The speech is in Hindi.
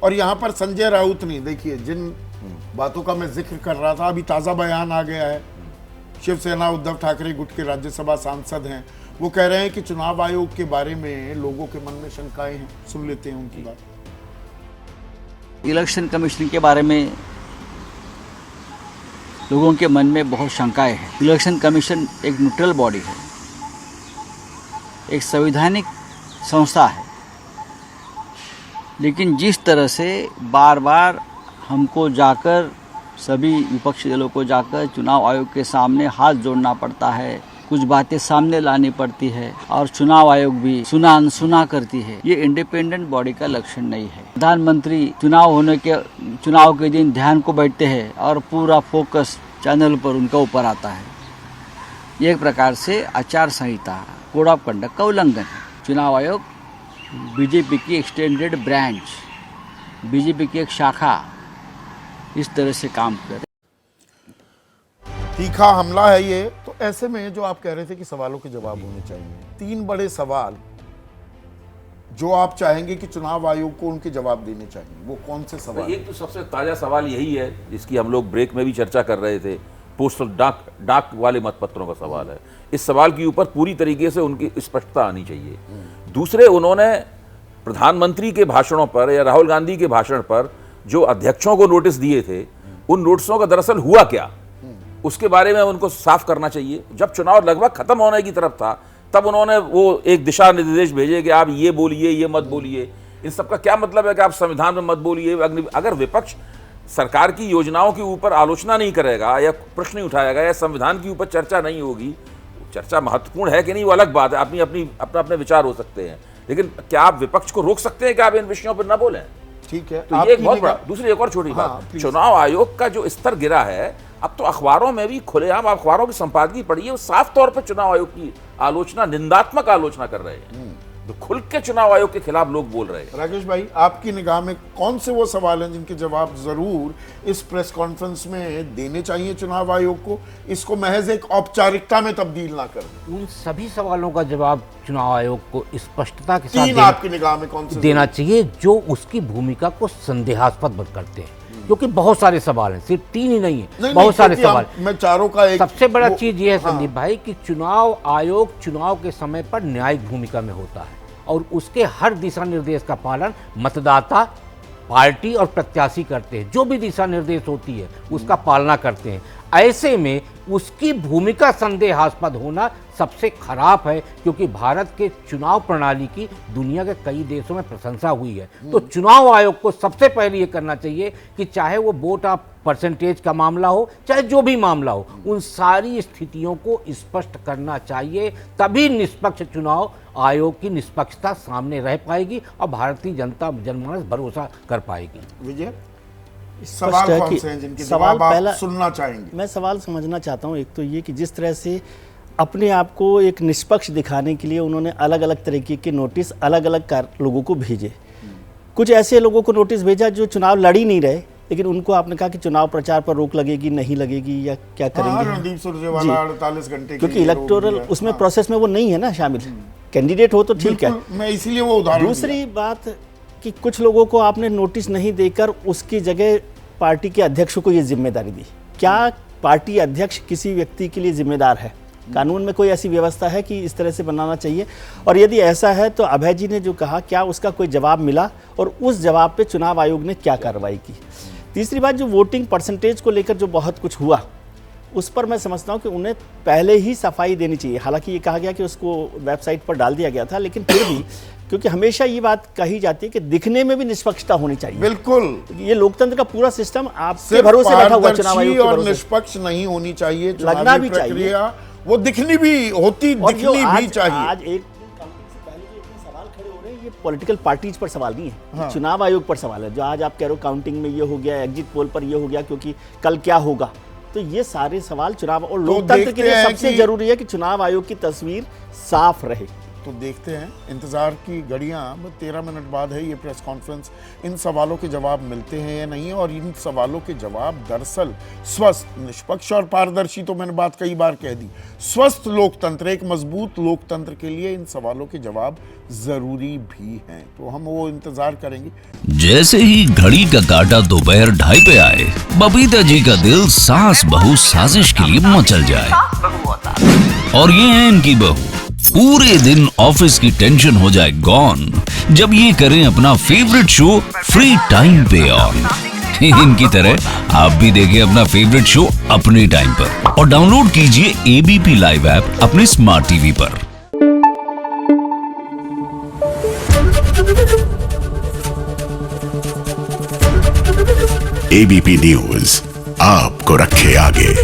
और यहाँ पर संजय राउत ने, देखिए जिन बातों का मैं जिक्र कर रहा था, अभी ताज़ा बयान आ गया है। शिवसेना उद्धव ठाकरे गुट के राज्यसभा सांसद हैं, वो कह रहे हैं कि चुनाव आयोग के बारे में लोगों के मन में शंकाएं हैं। सुन लेते हैं उनकी बात। इलेक्शन कमीशन के बारे में लोगों के मन में बहुत शंकाएं हैं। इलेक्शन कमीशन एक न्यूट्रल बॉडी है, एक संवैधानिक संस्था है, लेकिन जिस तरह से बार बार हमको जाकर, सभी विपक्षी दलों को जाकर चुनाव आयोग के सामने हाथ जोड़ना पड़ता है, कुछ बातें सामने लानी पड़ती है और चुनाव आयोग भी सुना अनसुना करती है, ये इंडिपेंडेंट बॉडी का लक्षण नहीं है। प्रधानमंत्री चुनाव के दिन ध्यान को बैठते हैं और पूरा फोकस चैनल पर उनका ऊपर आता है। ये एक प्रकार से आचार संहिता, कोड ऑफ कंडक्ट का उल्लंघन है। चुनाव आयोग बीजेपी की एक्सटेंडेड ब्रांच, बीजेपी की एक शाखा इस तरह से काम करे। तीखा हमला है ये। तो ऐसे में जो आप कह रहे थे कि सवालों के जवाब होने चाहिए, 3 बड़े सवाल जो आप चाहेंगे कि चुनाव आयोग को उनके जवाब देने चाहिए, वो कौन से सवाल? एक तो सबसे ताजा सवाल यही है जिसकी हम लोग ब्रेक में भी चर्चा कर रहे थे, पोस्टल डाक वाले मतपत्रों का सवाल है। इस सवाल के ऊपर पूरी तरीके से उनकी स्पष्टता आनी चाहिए। दूसरे, उन्होंने प्रधानमंत्री के भाषणों पर या राहुल गांधी के भाषण पर जो अध्यक्षों को नोटिस दिए थे, उन नोटिसों का दरअसल हुआ क्या, उसके बारे में उनको साफ करना चाहिए। जब चुनाव लगभग खत्म होने की तरफ था, तब उन्होंने वो एक दिशा निर्देश भेजे कि आप ये बोलिए, ये मत बोलिए। इन सब का क्या मतलब है कि आप संविधान में मत बोलिए? अगर विपक्ष सरकार की योजनाओं के ऊपर आलोचना नहीं करेगा या प्रश्न नहीं उठाएगा या संविधान के ऊपर चर्चा नहीं होगी, चर्चा महत्वपूर्ण है कि नहीं वो अलग बात है, अपने विचार हो सकते हैं, लेकिन क्या आप विपक्ष को रोक सकते हैं कि आप इन विषयों पर न बोलें? ठीक है, तो ये एक बहुत बड़ा। दूसरी एक और छोटी बात, चुनाव आयोग का जो स्तर गिरा है, अब तो अखबारों में भी खुलेआम, अखबारों की संपादकीय पढ़िए, वो साफ तौर पर चुनाव आयोग की आलोचना, निंदात्मक आलोचना कर रहे हैं। तो खुल के चुनाव आयोग के खिलाफ लोग बोल रहे हैं। राकेश भाई, आपकी निगाह में कौन से वो सवाल हैं जिनके जवाब जरूर इस प्रेस कॉन्फ्रेंस में देने चाहिए चुनाव आयोग को, इसको महज एक औपचारिकता में तब्दील ना कर दें? उन सभी सवालों का जवाब चुनाव आयोग को स्पष्टता के साथ आपकी निगाह में कौन से देना चाहिए जो उसकी भूमिका को संदेहास्पद करते हैं, क्योंकि बहुत सारे सवाल हैं, सिर्फ 3 ही नहीं है, बहुत सारे सवाल। मैं चारों का एक सबसे बड़ा चीज ये है संदीप भाई कि चुनाव आयोग चुनाव के समय पर न्यायिक भूमिका में होता है और उसके हर दिशा निर्देश का पालन मतदाता, पार्टी और प्रत्याशी करते हैं। जो भी दिशा निर्देश होती है उसका पालना करते हैं। ऐसे में उसकी भूमिका संदेहास्पद होना सबसे खराब है, क्योंकि भारत के चुनाव प्रणाली की दुनिया के कई देशों में प्रशंसा हुई है। तो चुनाव आयोग को सबसे पहले ये करना चाहिए कि चाहे वो वोट ऑफ परसेंटेज का मामला हो, चाहे जो भी मामला हो, उन सारी स्थितियों को स्पष्ट करना चाहिए। तभी निष्पक्ष चुनाव आयोग की निष्पक्षता सामने रह पाएगी और भारतीय जनमानस भरोसा कर पाएगी। विजय, सवाल कौन से हैं जिनके जवाब आप सुनना चाहेंगे? मैं सवाल समझना चाहता हूं। एक तो ये कि जिस तरह से अपने आप को एक निष्पक्ष दिखाने के लिए उन्होंने अलग अलग तरीके के नोटिस अलग अलग लोगों को भेजे। कुछ ऐसे लोगों को नोटिस भेजा जो चुनाव लड़ ही नहीं रहे, लेकिन उनको आपने कहा कि चुनाव प्रचार पर रोक लगेगी, नहीं लगेगी या क्या करेंगे? रणदीप सुरजेवाला 48 घंटे, क्योंकि इलेक्टोरल उसमें प्रोसेस में वो नहीं है ना शामिल। कैंडिडेट हो तो ठीक है, मैं इसीलिए वो उदाहरण। दूसरी बात कि कुछ लोगों को आपने नोटिस नहीं देकर उसकी जगह पार्टी के अध्यक्ष को ये जिम्मेदारी दी। क्या पार्टी अध्यक्ष किसी व्यक्ति के लिए जिम्मेदार है? कानून में कोई ऐसी व्यवस्था है कि इस तरह से बनाना चाहिए? और यदि ऐसा है तो अभय जी ने जो कहा, क्या उसका कोई जवाब मिला और उस जवाब पे चुनाव आयोग ने क्या कार्रवाई की? तीसरी बात, जो वोटिंग परसेंटेज को लेकर जो बहुत कुछ हुआ, उस पर मैं समझता हूं कि उन्हें पहले ही सफाई देनी चाहिए। हालांकि ये कहा गया कि उसको वेबसाइट पर डाल दिया गया था, लेकिन फिर भी, क्योंकि हमेशा ये बात कही जाती है कि दिखने में भी निष्पक्षता होनी चाहिए। बिल्कुल, ये लोकतंत्र का पूरा सिस्टम आपसे भरोसे बैठा हुआ चुनाव आयोग और निष्पक्ष नहीं होनी चाहिए, लगना भी चाहिए, वो दिखनी भी होती, दिखनी भी चाहिए। आज एक सवाल खड़े हो रहे हैं, ये पॉलिटिकल पार्टीज पर सवाल नहीं है। हाँ। चुनाव आयोग पर सवाल है। जो आज आप कह रहे हो काउंटिंग में ये हो गया, एग्जिट पोल पर ये हो गया, क्योंकि कल क्या होगा, तो ये सारे सवाल चुनाव और लोकतंत्र के लिए सबसे जरूरी है कि चुनाव आयोग की तस्वीर साफ रहे। तो देखते हैं, इंतज़ार की घड़ियां 13 मिनट बाद है ये प्रेस कॉन्फ्रेंस। इन सवालों के जवाब मिलते हैं या नहीं, और इन सवालों के जवाब दरअसल स्वस्थ, निष्पक्ष और पारदर्शी, तो मैंने बात कई बार कह दी, स्वस्थ लोकतंत्र, एक मजबूत लोकतंत्र के लिए इन सवालों के जवाब जरूरी भी हैं। तो हम वो इंतजार करेंगे। जैसे ही घड़ी का काटा दोपहर 2:30 पे आए, बबीता जी का दिल सास बहू साजिश के लिए मचल जाए। और ये है इनकी बहू, पूरे दिन ऑफिस की टेंशन हो जाए गॉन जब ये करें अपना फेवरेट शो फ्री टाइम पे ऑन। इनकी तरह आप भी देखें अपना फेवरेट शो अपने टाइम पर और डाउनलोड कीजिए एबीपी लाइव ऐप अपने स्मार्ट टीवी पर। एबीपी न्यूज आपको रखे आगे।